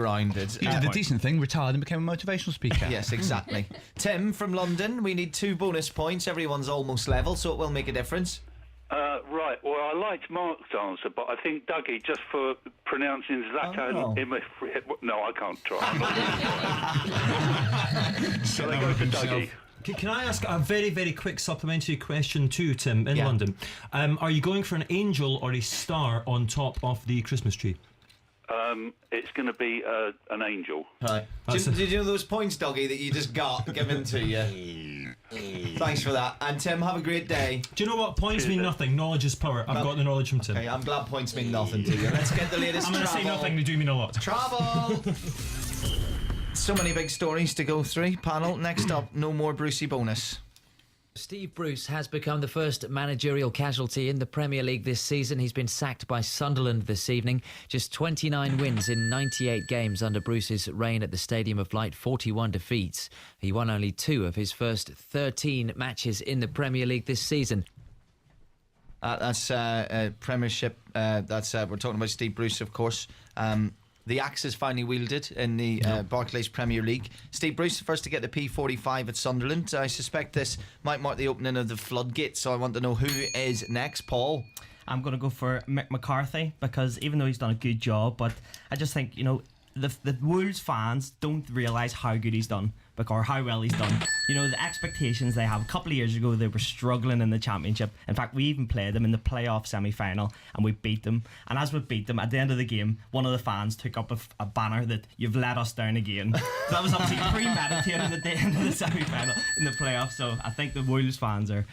grounded. He did the decent thing, retired and became a motivational speaker. Yes, exactly. Tim from London, we need 2 bonus points. Everyone's almost level, so it will make a difference. Right, well, I liked Mark's answer, but I think Dougie, just for pronouncing Zlatan... No, I can't try. Shall I go for Dougie? Can I ask a very, very quick supplementary question too, Tim, in London? Are you going for an angel or a star on top of the Christmas tree? It's going to be an angel. Right. Did you know those points, Dougie, that you just got given to you? Thanks for that. And Tim, have a great day. Do you know what? Points mean nothing. Knowledge is power. I've got the knowledge from Tim. Okay, I'm glad points mean nothing to you. Let's get the latest I'm going to say nothing, they do mean a lot. Travel! So many big stories to go through. Panel, next up, no more Brucey bonus. Steve Bruce has become the first managerial casualty in the Premier League this season. He's been sacked by Sunderland this evening. Just 29 wins in 98 games under Bruce's reign at the Stadium of Light, 41 defeats. He won only 2 of his first 13 matches in the Premier League this season. That's Premiership. We're talking about Steve Bruce, of course. The axe is finally wielded in the Barclays Premier League. Steve Bruce, first to get the P45 at Sunderland. I suspect this might mark the opening of the floodgates, so I want to know who is next. Paul? I'm going to go for Mick McCarthy, because even though he's done a good job, but I just think, the Wolves fans don't realise how good he's done, or how well he's done. The expectations they have. A couple of years ago, they were struggling in the Championship. In fact, we even played them in the playoff semi-final, and we beat them. And as we beat them, at the end of the game, one of the fans took up a banner that "You've let us down again." So that was obviously premeditated at the end of the semi-final in the playoff. So I think the Wolves fans are...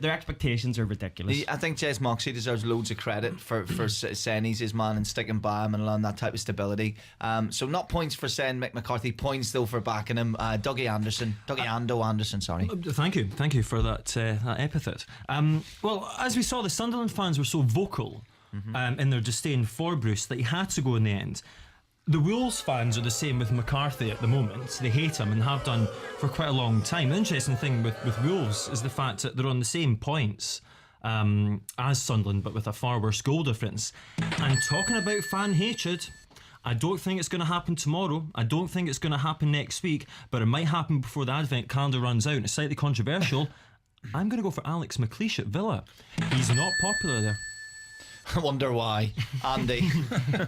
their expectations are ridiculous. I think Jez Moxey deserves loads of credit for saying he's his man and sticking by him and allowing that type of stability. So not points for saying Mick McCarthy, points though for backing him. Dougie Ando Anderson, sorry. Thank you for that epithet. Well, as we saw, the Sunderland fans were so vocal in their disdain for Bruce that he had to go in the end. The Wolves fans are the same with McCarthy at the moment. They hate him and have done for quite a long time. The interesting thing with Wolves is the fact that they're on the same points as Sunderland, but with a far worse goal difference. And talking about fan hatred, I don't think it's going to happen tomorrow. I don't think it's going to happen next week, but it might happen before the Advent calendar runs out. It's slightly controversial. I'm going to go for Alex McLeish at Villa. He's not popular there. I wonder why. Andy?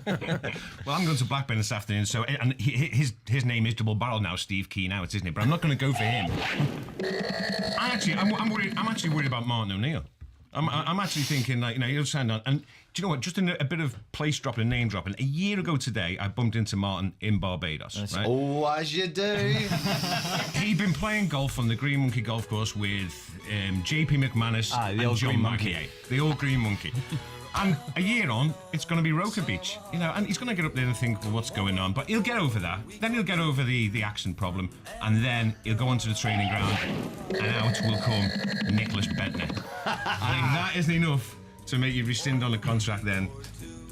Well, I'm going to Blackburn this afternoon, so his name is double barrel now, Steve Key now, isn't it? But I'm not going to go for him. I'm worried. I'm actually worried about Martin O'Neill. I'm actually thinking, he'll stand on. And do you know what? Just in a bit of place dropping, name dropping. A year ago today, I bumped into Martin in Barbados. Right? Oh, as you do. He'd been playing golf on the Green Monkey Golf Course with JP McManus and John McVeigh. The old Green Monkey. And a year on, it's going to be Roker Beach, and he's going to get up there and think, well, what's going on? But he'll get over that. Then he'll get over the accent problem, and then he'll go onto the training ground, and out will come Nicholas Bentner. And if that isn't enough to make you rescind on a contract, then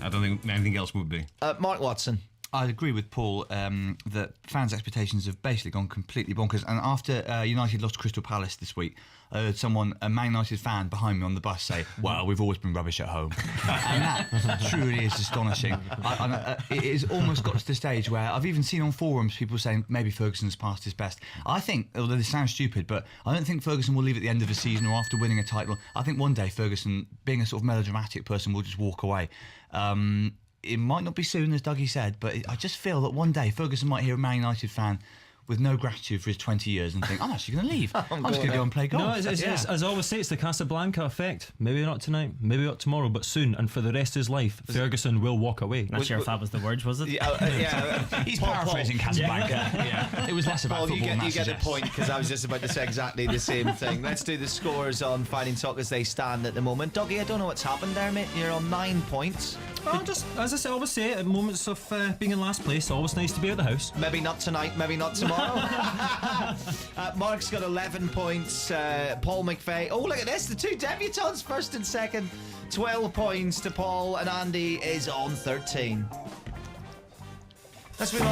I don't think anything else would be. Mark Watson. I agree with Paul that fans' expectations have basically gone completely bonkers. And after United lost Crystal Palace this week, I heard a Man United fan behind me on the bus say, "Well, we've always been rubbish at home." And that truly is astonishing. It has almost got to the stage where I've even seen on forums people saying maybe Ferguson's past his best. I think, although this sounds stupid, but I don't think Ferguson will leave at the end of the season or after winning a title. I think one day Ferguson, being a sort of melodramatic person, will just walk away. It might not be soon, as Dougie said, but I just feel that one day Ferguson might hear a Man United fan with no gratitude for his 20 years and think, I'm actually going to leave. I'm just going to go and play golf. No, it's, as I always say, it's the Casablanca effect. Maybe not tonight, maybe not tomorrow, but soon, and for the rest of his life, Ferguson will walk away. Not sure if that was the words, was it? Yeah, he's paraphrasing Casablanca. Yeah. It was less about Paul, football. You get the point, because I was just about to say exactly the same thing. Let's do the scores on Fighting Talk as they stand at the moment. Dougie, I don't know what's happened there, mate. You're on 9 points. Well, just as I always say, at moments of being in last place, always nice to be at the house. Maybe not tonight, maybe not tomorrow. Mark's got 11 points. Paul McVeigh. Oh, look at this. The two debutants, first and second. 12 points to Paul, and Andy is on 13. Let's move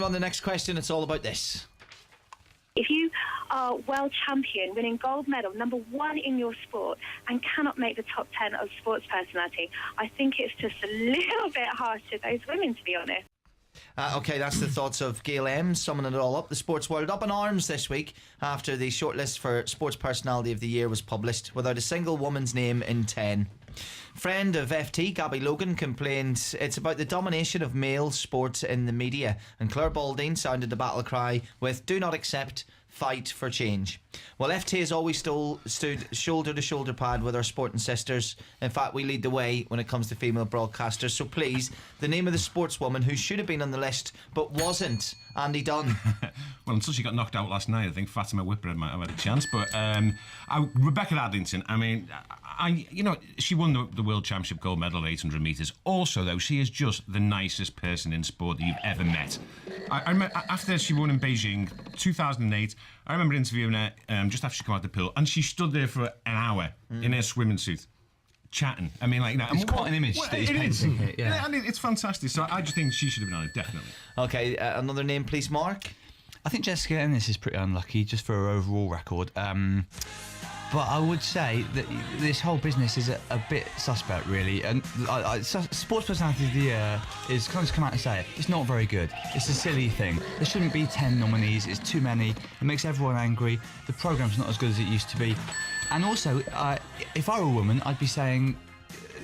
on to the next question. It's all about this. If you are world champion, winning gold medal, number one in your sport, and cannot make the top 10 of sports personality, I think it's just a little bit harsh to those women, to be honest. Okay, that's the thoughts of Gail M. Summing it all up. The sports world up in arms this week after the shortlist for Sports Personality of the Year was published, without a single woman's name in 10. Friend of FT, Gabby Logan, complained it's about the domination of male sports in the media, and Claire Balding sounded the battle cry with "Do not accept, fight for change." Well, FT has always stood shoulder to shoulder pad with our sporting sisters. In fact, we lead the way when it comes to female broadcasters. So please, the name of the sportswoman who should have been on the list but wasn't, Andy Dunn. Well, until she got knocked out last night, I think Fatima Whitbread might have had a chance. But Rebecca Addington, I mean, she won the World Championship gold medal at 800 metres. Also, though, she is just the nicest person in sport that you've ever met. I remember after she won in Beijing 2008, I remember interviewing her just after she came out the pool, and she stood there for an hour in her swimming suit, chatting. I mean, like, it's quite an image that he's painting here. Yeah. I mean, it's fantastic. So I just think she should have been on it, definitely. Okay, another name, please, Mark. I think Jessica Ennis is pretty unlucky just for her overall record. But I would say that this whole business is a bit suspect, really. And Sports Personality of the Year is kind of come out and say it. It's not very good. It's a silly thing. There shouldn't be 10 nominees. It's too many. It makes everyone angry. The programme's not as good as it used to be. And also, if I were a woman, I'd be saying,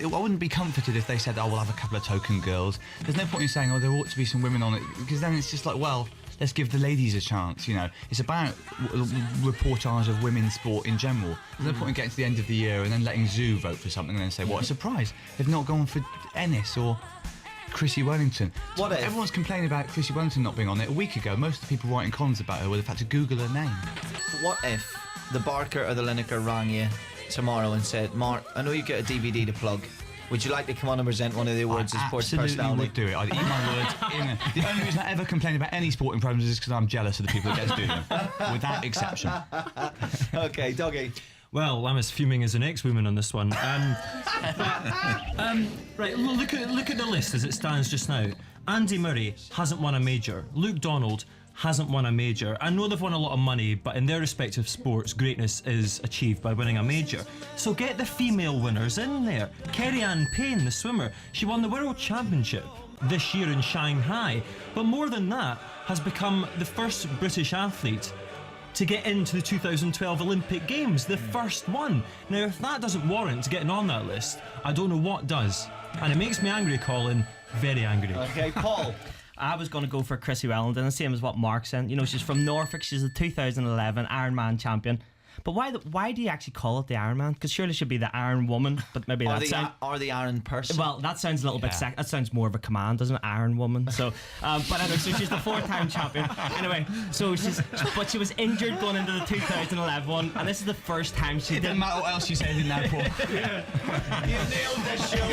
I wouldn't be comforted if they said, "Oh, we'll have a couple of token girls." There's no point in saying, "Oh, there ought to be some women on it," because then it's just like, well, let's give the ladies a chance, you know. It's about reportage of women's sport in general. There's no point in getting to the end of the year and then letting Zoo vote for something and then say, what a surprise, they've not gone for Ennis or Chrissy Wellington. What if? Everyone's complaining about Chrissy Wellington not being on it. A week ago, most of the people writing columns about her would have had to Google her name. What if the Barker or the Lineker rang you tomorrow and said, "Mark, I know you get a DVD to plug. Would you like to come on and present one of the awards as sports personality?" I would do it. I'd eat my words. The only reason I ever complain about any sporting programs is because I'm jealous of the people that get to do them, with that exception. Okay, Doggy. Well, I'm as fuming as an ex-woman on this one. Right, look at the list as it stands just now. Andy Murray hasn't won a major. Luke Donald hasn't won a major. I know they've won a lot of money, but in their respective sports, greatness is achieved by winning a major. So get the female winners in there. Kerry-Anne Payne, the swimmer, she won the World Championship this year in Shanghai, but more than that, has become the first British athlete to get into the 2012 Olympic Games, the first one. Now, if that doesn't warrant getting on that list, I don't know what does. And it makes me angry, Colin, very angry. Okay, Paul. I was going to go for Chrissy Wellington, the same as what Mark said. You know, she's from Norfolk. She's the 2011 Ironman champion. But why do you actually call it the Ironman? Because surely it should be the Iron Woman, but maybe or that's or the Iron Person. Well, that sounds a little bit that sounds more of a command, doesn't it? Iron Woman. So, but anyway, so she's the 4-time champion. Anyway, so she was injured going into the 2011 one, and this is the first time she. It doesn't matter what else you said in that, Paul. You nailed the show.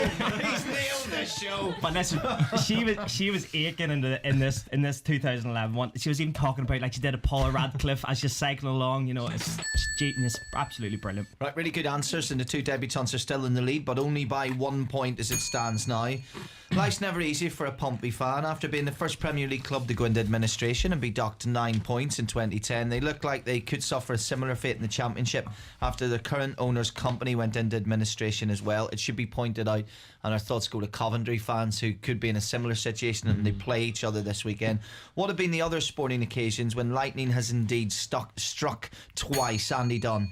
He's nailed the show. But listen, she was aching in this 2011 one. She was even talking about like she did a Paula Radcliffe as she's cycling along. You know, it's genius, absolutely brilliant. Right, really good answers, and the two debutantes are still in the lead, but only by 1 point as it stands now. Life's never easy for a Pompey fan. After being the first Premier League club to go into administration and be docked 9 points in 2010, they look like they could suffer a similar fate in the Championship after the current owner's company went into administration as well. It should be pointed out, and our thoughts go to Coventry fans who could be in a similar situation, and they play each other this weekend. What have been the other sporting occasions when lightning has indeed struck twice? Andy Dunn.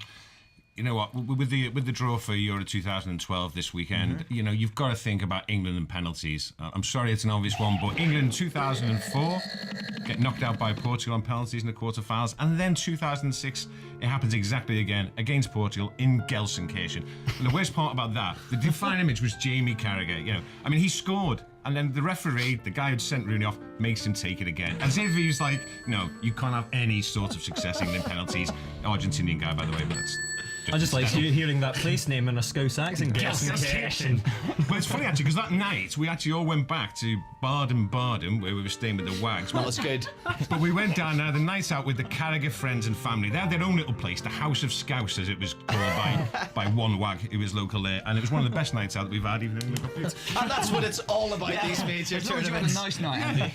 You know what? With the draw for Euro 2012 this weekend, you know, you've got to think about England and penalties. I'm sorry, it's an obvious one, but England 2004 get knocked out by Portugal on penalties in the quarterfinals, and then 2006 it happens exactly again against Portugal in Gelsenkirchen. And the worst part about that, the defining image was Jamie Carragher. You know, I mean, he scored, and then the referee, the guy who'd sent Rooney off, makes him take it again. As if he's like, no, you can't have any sort of success in penalties. Argentinian guy, by the way, but that's. I just like hearing that place name in a Scouse accent. Gelsenkirchen. Well, it's funny actually because that night we actually all went back to Baden-Baden where we were staying with the Wags. That was good. But we went down there the nights out with the Carragher friends and family. They had their own little place, the House of Scouse, as it was called by one Wag who was local there, and it was one of the best nights out that we've had, even in Liverpool. And that's what it's all about, these major tournaments. A nice night, Andy.